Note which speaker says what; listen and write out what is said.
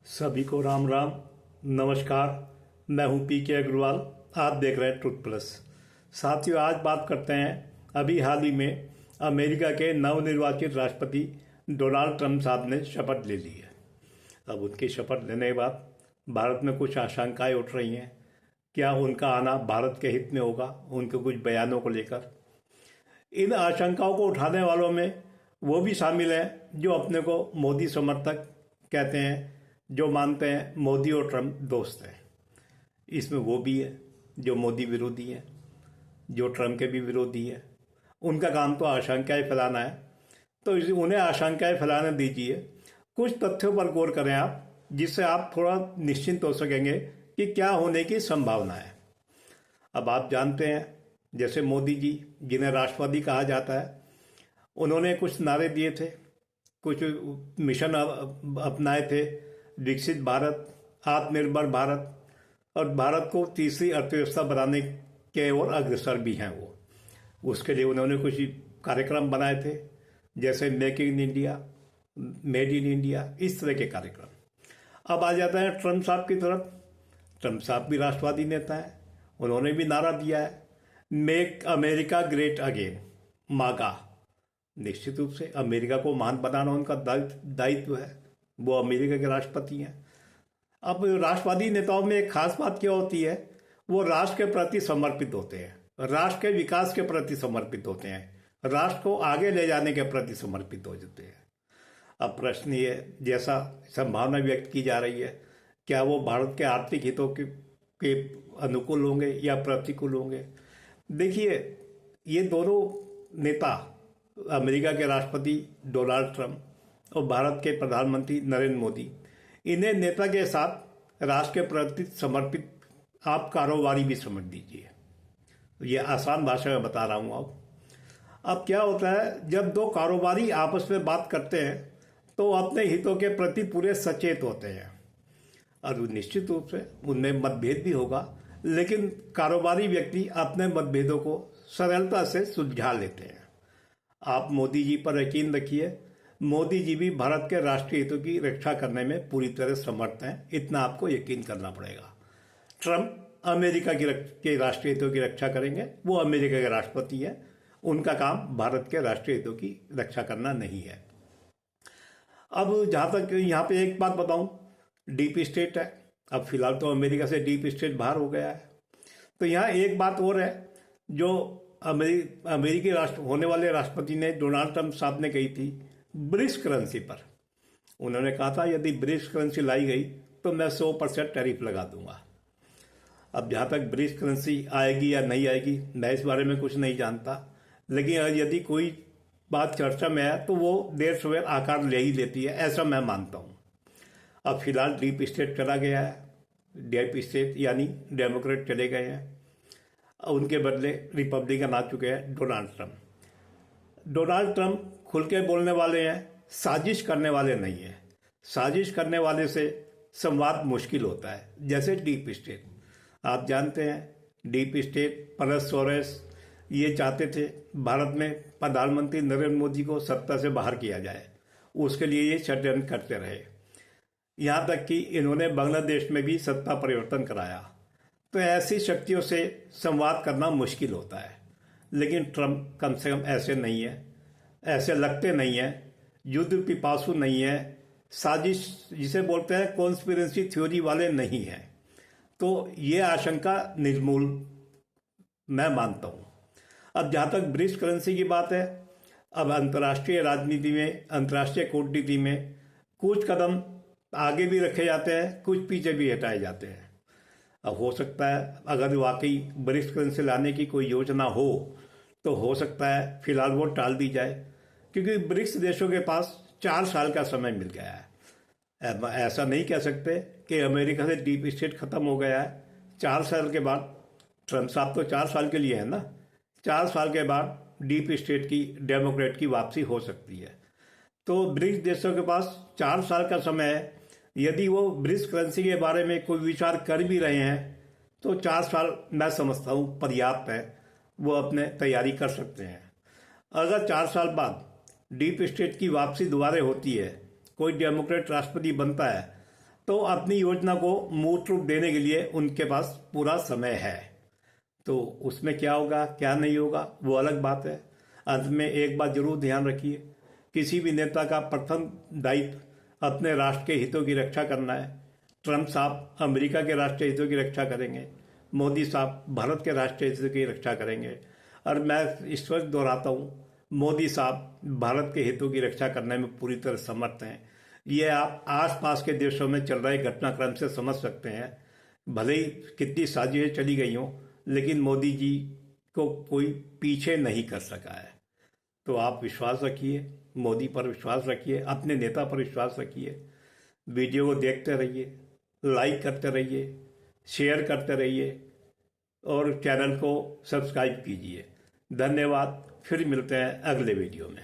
Speaker 1: सभी को राम राम। नमस्कार। मैं हूं पीके अग्रवाल। आप देख रहे हैं ट्रुथ प्लस। साथियों, आज बात करते हैं अभी हाल ही में अमेरिका के नवनिर्वाचित राष्ट्रपति डोनाल्ड ट्रंप साहब ने शपथ ले ली है। अब उनकी शपथ लेने के बाद भारत में कुछ आशंकाएं उठ रही हैं। क्या उनका आना भारत के हित में होगा, उनके कुछ बयानों को लेकर। इन आशंकाओं को उठाने वालों में वो भी शामिल हैं जो अपने को मोदी समर्थक कहते हैं, जो मानते हैं मोदी और ट्रंप दोस्त हैं। इसमें वो भी है जो मोदी विरोधी हैं, जो ट्रंप के भी विरोधी हैं। उनका काम तो आशंकाएं फैलाना है, तो उन्हें आशंकाएं फैलाने दीजिए। कुछ तथ्यों पर गौर करें आप, जिससे आप थोड़ा निश्चिंत हो सकेंगे कि क्या होने की संभावना है। अब आप जानते हैं, जैसे मोदी जी, जिन्हें राष्ट्रवादी कहा जाता है, उन्होंने कुछ नारे दिए थे, कुछ मिशन अपनाए थे। विकसित भारत, आत्मनिर्भर भारत, और भारत को तीसरी अर्थव्यवस्था बनाने के ओर अग्रसर भी हैं वो। उसके लिए उन्होंने कुछ कार्यक्रम बनाए थे, जैसे make in India, made in India, इस तरह के कार्यक्रम। अब आ जाता है ट्रंप साहब की तरफ। ट्रंप साहब भी राष्ट्रवादी नेता है। उन्होंने भी नारा दिया है, मेक अमेरिका ग्रेट अगेन, मागा। निश्चित रूप से अमेरिका को महान बनाना उनका दायित्व है। वो अमेरिका के राष्ट्रपति हैं। अब राष्ट्रवादी नेताओं में एक खास बात क्या होती है, वो राष्ट्र के प्रति समर्पित होते हैं, राष्ट्र के विकास के प्रति समर्पित होते हैं, राष्ट्र को आगे ले जाने के प्रति समर्पित हो जाते हैं। अब प्रश्न ये, जैसा संभावना व्यक्त की जा रही है, क्या वो भारत के आर्थिक हितों के अनुकूल होंगे या प्रतिकूल होंगे। देखिए, ये दोनों नेता, अमेरिका के राष्ट्रपति डोनाल्ड ट्रंप और भारत के प्रधानमंत्री नरेंद्र मोदी, इन्हें नेता के साथ राष्ट्र के प्रति समर्पित आप कारोबारी भी समझ दीजिए। ये आसान भाषा में बता रहा हूँ। अब क्या होता है, जब दो कारोबारी आपस में बात करते हैं तो अपने हितों के प्रति पूरे सचेत होते हैं, और निश्चित रूप से उनमें मतभेद भी होगा, लेकिन कारोबारी व्यक्ति अपने मतभेदों को सरलता से सुलझा लेते हैं। आप मोदी जी पर यकीन रखिए, मोदी जी भी भारत के राष्ट्रीय हितों की रक्षा करने में पूरी तरह समर्थ हैं, इतना आपको यकीन करना पड़ेगा। ट्रंप अमेरिका के राष्ट्रीय हितों की रक्षा करेंगे, वो अमेरिका के राष्ट्रपति हैं, उनका काम भारत के राष्ट्रीय हितों की रक्षा करना नहीं है। अब जहाँ तक यहाँ पे एक बात बताऊँ, डीप स्टेट है। अब फिलहाल तो अमेरिका से डीप स्टेट बाहर हो गया है। तो यहाँ एक बात और है, जो अमेरिकी होने वाले राष्ट्रपति ने, डोनाल्ड ट्रंप साहब ने कही थी ब्रिक्स करेंसी पर। उन्होंने कहा था, यदि ब्रिक्स करेंसी लाई गई तो मैं 100% टैरिफ लगा दूंगा। अब जहाँ तक ब्रिक्स करेंसी आएगी या नहीं आएगी, मैं इस बारे में कुछ नहीं जानता, लेकिन यदि कोई बात चर्चा में है तो वो देर सवेर आकार ले ही लेती है, ऐसा मैं मानता हूँ। अब फिलहाल डीप स्टेट चला गया है। डीप स्टेट यानी डेमोक्रेट चले गए हैं, उनके बदले रिपब्लिकन आ चुके हैं डोनाल्ड ट्रंप। डोनाल्ड ट्रंप खुल के बोलने वाले हैं, साजिश करने वाले नहीं है। साजिश करने वाले से संवाद मुश्किल होता है, जैसे डीप स्टेट। आप जानते हैं डीप स्टेट, परस सोरेस, ये चाहते थे भारत में प्रधानमंत्री नरेंद्र मोदी को सत्ता से बाहर किया जाए। उसके लिए ये षड्यंत्र करते रहे, यहाँ तक कि इन्होंने बांग्लादेश में भी सत्ता परिवर्तन कराया। तो ऐसी शक्तियों से संवाद करना मुश्किल होता है, लेकिन ट्रंप कम से कम ऐसे नहीं है, ऐसे लगते नहीं है, युद्ध पिपासु नहीं है, साजिश जिसे बोलते हैं कॉन्स्पिरेसी थ्योरी वाले नहीं हैं। तो ये आशंका निर्मूल मैं मानता हूँ। अब जहाँ तक ब्रिक्स करेंसी की बात है, अब अंतर्राष्ट्रीय राजनीति में, अंतर्राष्ट्रीय कूटनीति में कुछ कदम आगे भी रखे जाते हैं, कुछ पीछे भी हटाए जाते हैं। अब हो सकता है अगर वाकई ब्रिक्स करेंसी लाने की कोई योजना हो तो हो सकता है फिलहाल वो टाल दी जाए, क्योंकि ब्रिक्स देशों के पास 4 साल का समय मिल गया है। ऐसा नहीं कह सकते कि अमेरिका से डीप स्टेट खत्म हो गया है। 4 साल के बाद, ट्रंप साहब तो 4 साल के लिए है ना, 4 साल के बाद डीप स्टेट की, डेमोक्रेट की वापसी हो सकती है। तो ब्रिक्स देशों के पास 4 साल का समय है। यदि वो ब्रिक्स करेंसी के बारे में कोई विचार कर भी रहे हैं तो 4 साल मैं समझता हूँ पर्याप्त है, वो अपने तैयारी कर सकते हैं। अगर 4 साल बाद डीप स्टेट की वापसी दोबारा होती है, कोई डेमोक्रेट राष्ट्रपति बनता है, तो अपनी योजना को मूर्त रूप देने के लिए उनके पास पूरा समय है। तो उसमें क्या होगा क्या नहीं होगा वो अलग बात है। अंत में एक बात जरूर ध्यान रखिए, किसी भी नेता का प्रथम दायित्व अपने राष्ट्र के हितों की रक्षा करना है। ट्रंप साहब अमेरिका के राष्ट्रीय हितों की रक्षा करेंगे, मोदी साहब भारत के राष्ट्रीय हितों की रक्षा करेंगे, और मैं इस वक्त दोहराता हूँ, मोदी साहब भारत के हितों की रक्षा करने में पूरी तरह समर्थ हैं। ये आप आसपास के देशों में चल रहे घटनाक्रम से समझ सकते हैं। भले ही कितनी साजिशें चली गई हों, लेकिन मोदी जी को कोई पीछे नहीं कर सका है। तो आप विश्वास रखिए, मोदी पर विश्वास रखिए, अपने नेता पर विश्वास रखिए। वीडियो को देखते रहिए, लाइक करते रहिए, शेयर करते रहिए और चैनल को सब्सक्राइब कीजिए। धन्यवाद। फिर मिलते हैं अगले वीडियो में।